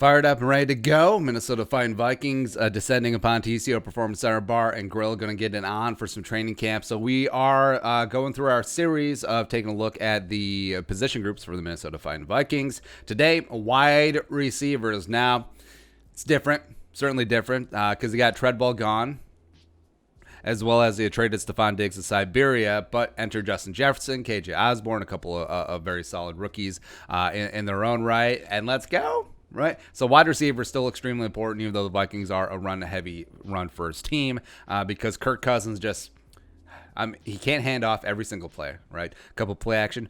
Fired up and ready to go. Minnesota Vikings descending upon TCO Performance Center Bar and Grill. Going to get it on for some training camp. So we are going through our series of taking a look at the position groups for the Minnesota Vikings. Today, wide receivers. Now, it's different. Certainly different because you got Treadwell gone, as well as they traded Stephon Diggs to Siberia, but enter Justin Jefferson, KJ Osborne, a couple of very solid rookies in their own right. And let's go. Right, so wide receiver is still extremely important, even though the Vikings are a run-heavy, run-first team, because Kirk Cousins he can't hand off every single play, right? A couple play action,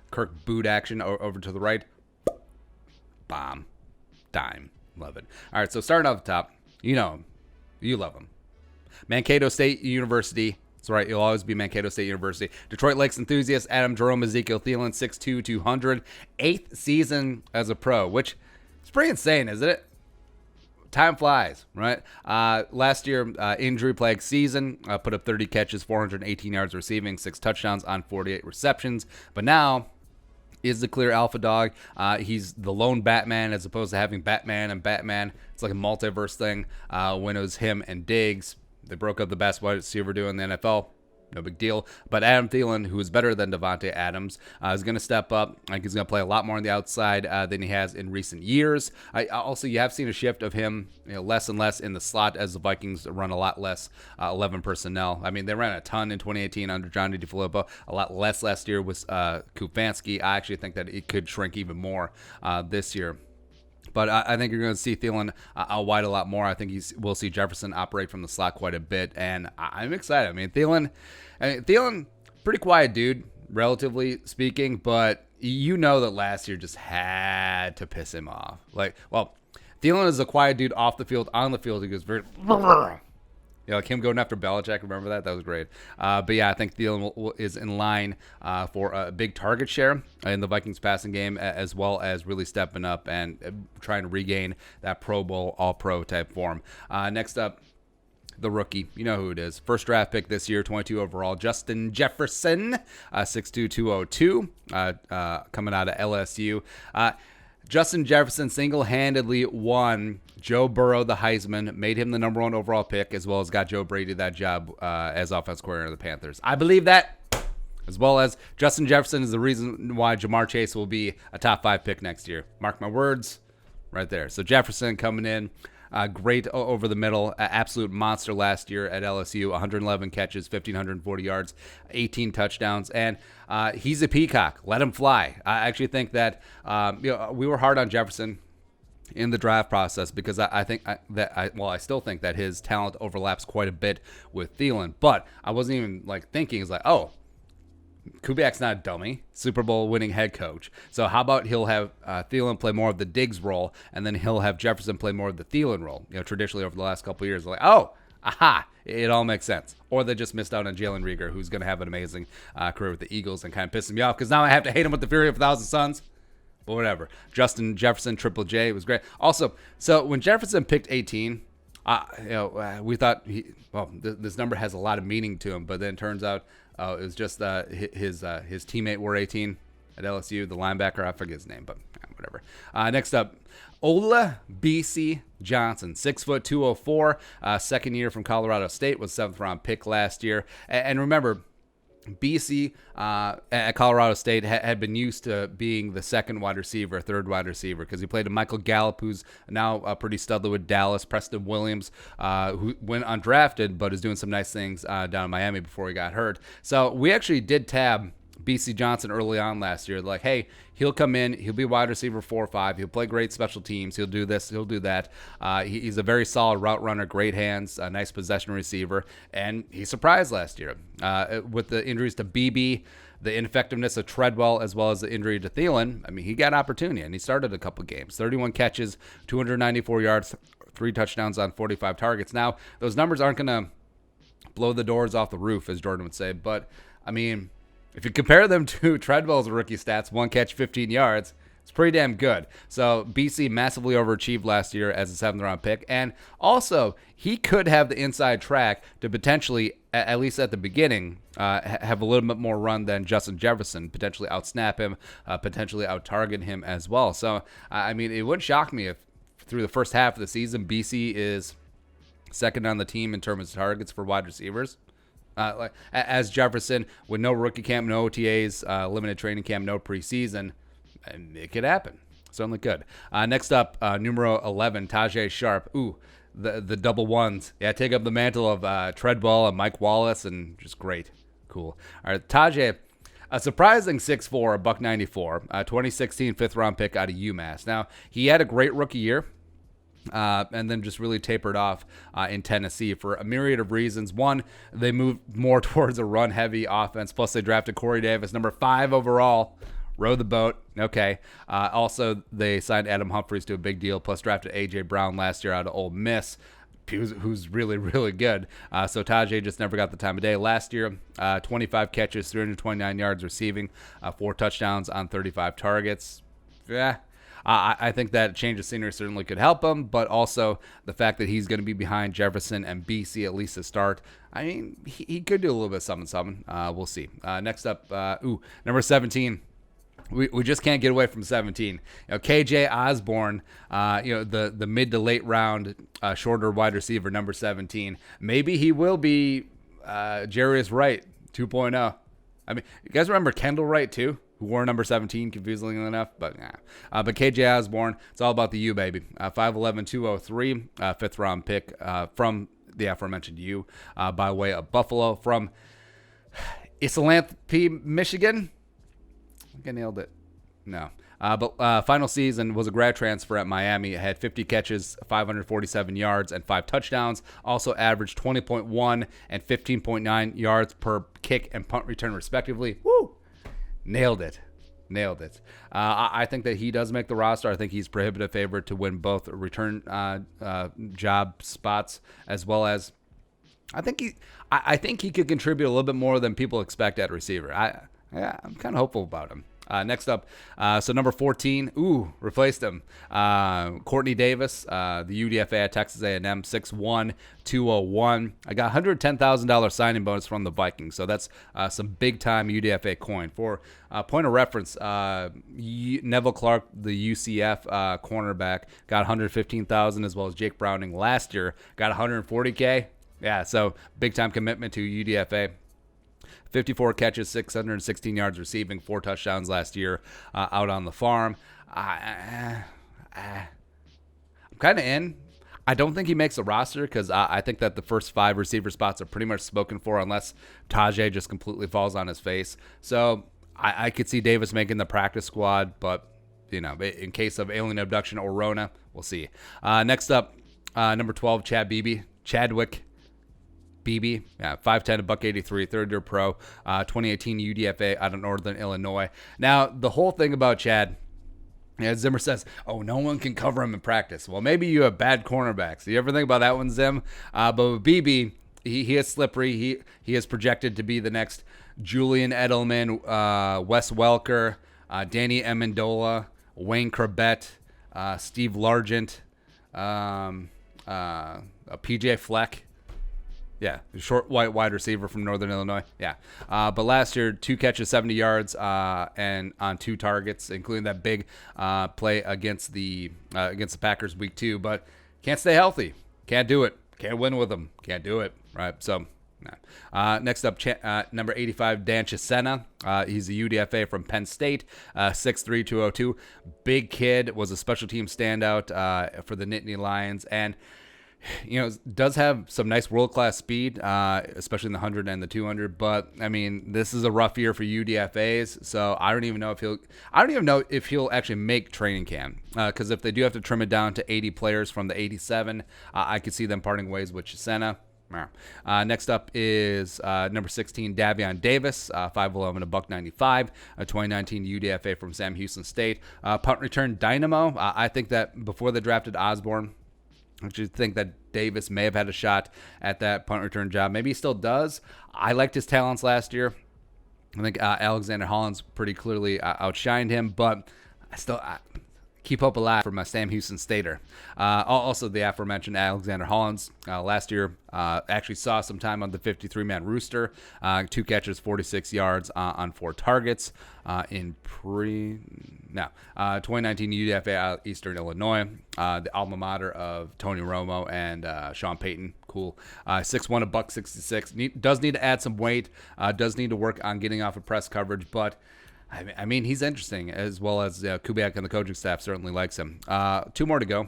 Kirk boot action over to the right, bomb, dime, love it. All right, so starting off the top, you know him, you love him. Mankato State University. That's right, he'll always be Mankato State University. Detroit Lakes enthusiast Adam Ezekiel Thielen, 6'2", 200, 8th season as a pro, which it's pretty insane, isn't it? Time flies, right? Last year, injury plagued season, put up 30 catches, 418 yards receiving, 6 touchdowns on 48 receptions. But now is the clear alpha dog. He's the lone Batman as opposed to having Batman and Batman. It's like a multiverse thing when it was him and Diggs. They broke up the best wide receiver duo in the NFL. No big deal. But Adam Thielen, who is better than Davante Adams, is going to step up. I think he's going to play a lot more on the outside than he has in recent years. Also, you have seen a shift of him, less and less in the slot as the Vikings run a lot less 11 personnel. I mean, they ran a ton in 2018 under Johnny DeFilippo, a lot less last year with Kufanski. I actually think that it could shrink even more this year. But I think you're going to see Thielen out wide a lot more. I think we'll see Jefferson operate from the slot quite a bit, and I'm excited. I mean, Thielen, pretty quiet dude, relatively speaking, but you know that last year just had to piss him off. Thielen is a quiet dude off the field. On the field, he goes very... like him going after Belichick, remember that? That was great. But yeah, I think Thielen is in line for a big target share in the Vikings passing game, as well as really stepping up and trying to regain that Pro Bowl, All-Pro type form. Next up, the rookie. You know who it is. First draft pick this year, 22 overall, Justin Jefferson, 6'2", 202, coming out of LSU. Justin Jefferson single-handedly won Joe Burrow the Heisman, made him the number 1 overall pick, as well as got Joe Brady that job as offensive coordinator of the Panthers. I believe that, as well as Justin Jefferson is the reason why Jamar Chase will be a top 5 pick next year. Mark my words right there. So Jefferson coming in. Great over the middle, absolute monster last year at LSU, 111 catches, 1,540 yards, 18 touchdowns, and he's a peacock. Let him fly. I actually think that we were hard on Jefferson in the draft process because I still think that his talent overlaps quite a bit with Thielen, but I wasn't even thinking, Kubiak's not a dummy, Super Bowl winning head coach. So how about he'll have Thielen play more of the Diggs role, and then he'll have Jefferson play more of the Thielen role. Traditionally over the last couple of years, it all makes sense. Or they just missed out on Jalen Reagor, who's going to have an amazing career with the Eagles and kind of pissing me off because now I have to hate him with the Fury of 1,000 Suns. But whatever. Justin Jefferson, Triple J, was great. Also, so when Jefferson picked 18, we thought this number has a lot of meaning to him, but then it turns out it was just his teammate wore 18 at LSU, the linebacker. I forget his name, but whatever. Next up, Ola B.C. Johnson, 6', 204, second year from Colorado State, was 7th round pick last year. And remember, BC at Colorado State had been used to being the second wide receiver, third wide receiver, because he played to Michael Gallup, who's now pretty studly with Dallas, Preston Williams, who went undrafted, but is doing some nice things down in Miami before he got hurt. So we actually did tab BC Johnson early on last year. Hey, he'll come in, he'll be wide receiver 4 or 5, he'll play great special teams, he'll do this, he'll do that. He's a very solid route runner, great hands, a nice possession receiver, and he surprised last year. With the injuries to BB, the ineffectiveness of Treadwell, as well as the injury to Thielen, I mean, he got opportunity, and he started a couple games. 31 catches, 294 yards, 3 touchdowns on 45 targets. Now, those numbers aren't going to blow the doors off the roof, as Jordan would say, but, I mean, if you compare them to Treadwell's rookie stats, 1 catch, 15 yards, it's pretty damn good. So BC massively overachieved last year as a 7th round pick. And also, he could have the inside track to potentially, at least at the beginning, have a little bit more run than Justin Jefferson, potentially outsnap him, potentially out-target him as well. So, I mean, it wouldn't shock me if through the first half of the season, BC is second on the team in terms of targets for wide receivers. As Jefferson, with no rookie camp, no OTAs, limited training camp, no preseason, and it could happen. Certainly could. Next up, numero 11, Tajay Sharp. Ooh, the double ones. Yeah, take up the mantle of Treadwell and Mike Wallace, and just great. Cool. All right, Tajay, a surprising 6'4", a $194, 2016 fifth-round pick out of UMass. Now, he had a great rookie year. And then just really tapered off in Tennessee for a myriad of reasons. One, they moved more towards a run-heavy offense. Plus, they drafted Corey Davis, number 5 overall. Row the boat. Okay. Also, they signed Adam Humphries to a big deal. Plus, drafted A.J. Brown last year out of Ole Miss, who's really, really good. So Tajay just never got the time of day. Last year, 25 catches, 329 yards receiving, 4 touchdowns on 35 targets. Yeah. I think that change of scenery certainly could help him, but also the fact that he's going to be behind Jefferson and BC at least to start. I mean, he could do a little bit of something. We'll see. Next up, number 17. We just can't get away from 17. KJ Osborne, the mid to late round shorter wide receiver, number 17. Maybe he will be Jarius Wright 2.0. I mean, you guys remember Kendall Wright too, who wore number 17, confusingly enough, but but KJ Osborne, it's all about the U, baby. 5'11", 203, fifth-round pick from the aforementioned U by way of Buffalo from Ypsilanti, Michigan. I think I nailed it. No. But final season was a grad transfer at Miami. It had 50 catches, 547 yards, and 5 touchdowns. Also averaged 20.1 and 15.9 yards per kick and punt return, respectively. Woo! Nailed it. I think that he does make the roster. I think he's prohibitive favorite to win both return job spots as well as I think he could contribute a little bit more than people expect at receiver. I'm kind of hopeful about him. Next up, so number 14, replaced him. Courtney Davis, the UDFA at Texas A&M, 6'1", 201. I got $110,000 signing bonus from the Vikings, so that's some big-time UDFA coin. For point of reference, Neville Clark, the UCF cornerback, got $115,000, as well as Jake Browning last year got $140K. Yeah, so big-time commitment to UDFA. 54 catches, 616 yards receiving, 4 touchdowns last year out on the farm. I'm kind of in. I don't think he makes the roster because I think that the first 5 receiver spots are pretty much spoken for unless Tajay just completely falls on his face. So I could see Davis making the practice squad, but in case of alien abduction or Rona, we'll see. Next up, number 12, Chadwick Beebe, 5'10", $183, third-year pro, 2018 UDFA out of Northern Illinois. Now, the whole thing about Chad, Zimmer says, no one can cover him in practice. Well, maybe you have bad cornerbacks. Do you ever think about that one, Zim? But with Beebe, he is slippery. He is projected to be the next Julian Edelman, Wes Welker, Danny Amendola, Wayne Corbett, Steve Largent, PJ Fleck. Yeah, short white wide receiver from Northern Illinois. Yeah, but last year 2 catches, 70 yards, and on 2 targets, including that big play against the Packers week 2. But can't stay healthy. Can't do it. Can't win with them. Can't do it. Right. So next up, number 85, Dan Chisena. He's a UDFA from Penn State, 6'3", 202. Big kid, was a special team standout for the Nittany Lions, and does have some nice world-class speed, especially in the 100 and the 200. But I mean, this is a rough year for UDFAs, so I don't even know if he'll actually make training camp. Because if they do have to trim it down to 80 players from the 87, I could see them parting ways with Chisena. Next up is number 16, Davion Davis, 5'11", $195, a 2019 UDFA from Sam Houston State. Punt return dynamo. I think that before they drafted Osborne, I actually think that Davis may have had a shot at that punt return job. Maybe he still does. I liked his talents last year. I think Alexander Hollins pretty clearly outshined him, but Keep hope alive from Sam Houston Stater. Also, the aforementioned Alexander Hollins last year actually saw some time on the 53-man rooster. 2 catches, 46 yards on 4 targets in 2019 UDFA out of Eastern Illinois, the alma mater of Tony Romo and Sean Payton. Cool. 6'1", $166. Does need to add some weight. Does need to work on getting off of press coverage, but I mean, he's interesting, as well as Kubiak and the coaching staff certainly likes him. 2 more to go.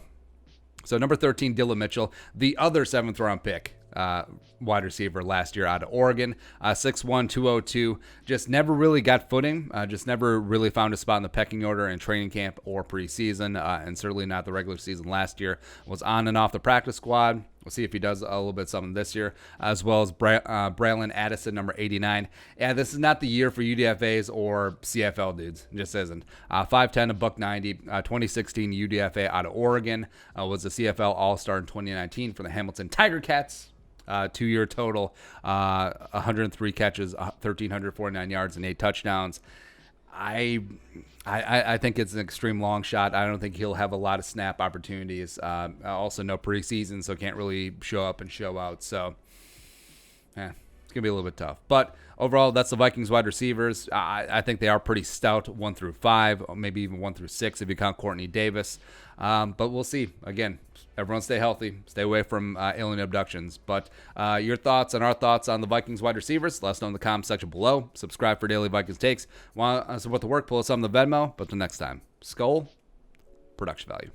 So number 13, Dylan Mitchell, the other 7th-round pick, wide receiver last year out of Oregon. 6'1", 202. Just never really got footing. Just never really found a spot in the pecking order in training camp or preseason, and certainly not the regular season last year. Was on and off the practice squad. We'll see if he does a little bit something this year, as well as Braylon Addison, number 89. Yeah, this is not the year for UDFAs or CFL dudes. It just isn't. 5'10", $190. 2016 UDFA out of Oregon. Was a CFL All-Star in 2019 for the Hamilton Tiger Cats. 2-year total, 103 catches, 1,349 yards, and 8 touchdowns. I think it's an extreme long shot. I don't think he'll have a lot of snap opportunities. Also, no preseason, so can't really show up and show out. So, it's going to be a little bit tough. But overall, that's the Vikings wide receivers. I think they are pretty stout, 1 through 5, maybe even 1 through 6 if you count Courtney Davis. But we'll see. Again, everyone stay healthy. Stay away from alien abductions. But your thoughts and our thoughts on the Vikings wide receivers, let us know in the comments section below. Subscribe for daily Vikings takes. Want to support the work, pull us on the Venmo. But until next time, Skull, production value.